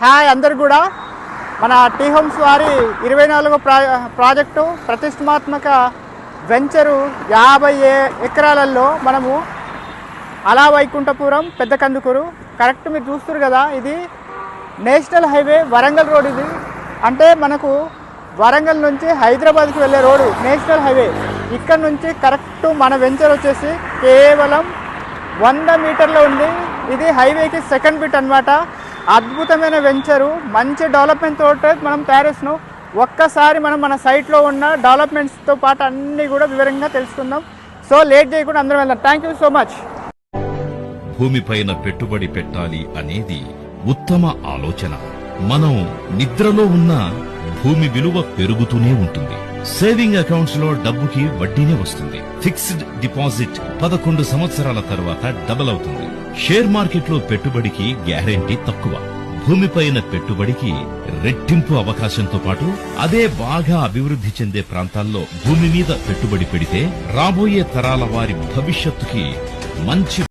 Hi అందరు కూడా మన టీ హోమ్స్ వారి 24వ ప్రాజెక్టు ప్రతిష్టాత్మక వెంచరు 50 ఎకరాలలో మనము అలా వైకుంఠపురం పెద్ద కందుకూరు కరెక్ట్ మీరు చూస్తారు కదా. ఇది నేషనల్ హైవే వరంగల్ రోడ్. ఇది అంటే మనకు వరంగల్ నుంచి హైదరాబాద్కి వెళ్ళే రోడ్డు నేషనల్ హైవే. ఇక్కడ నుంచి కరెక్ట్ మన వెంచర్ వచ్చేసి కేవలం 100 మీటర్లో ఉంది. ఇది హైవేకి సెకండ్ బిట్ అన్నమాట. అద్భుతమైన వెంచరు, మంచి డెవలప్మెంట్ తోటి మనం తయారు చేస్తున్నాం. ఒక్కసారి మనం మన సైట్లో ఉన్న డెవలప్మెంట్స్తో పాటు అన్నీ కూడా వివరంగా తెలుసుకుందాం. సో లేట్ చేయకుండా అందరం వెళ్దాం. Thank you so much. భూమిపైన పెట్టుబడి పెట్టాలి అనేది ఉత్తమ ఆలోచన. మనం నిద్రలో ఉన్న భూమి విలువ పెరుగుతూనే ఉంటుంది. సేవింగ్ అకౌంట్స్ లో డబ్బుకి వడ్డీనే వస్తుంది. ఫిక్స్డ్ డిపాజిట్ 11 సంవత్సరాల తర్వాత డబుల్ అవుతుంది. షేర్ మార్కెట్ లో పెట్టుబడికి గ్యారెంటీ తక్కువ. భూమిపైన పెట్టుబడికి రెట్టింపు అవకాశంతో పాటు అదే బాగా అభివృద్ధి చెందే ప్రాంతాల్లో భూమి మీద పెట్టుబడి పెడితే రాబోయే తరాల వారి భవిష్యత్తుకి మంచి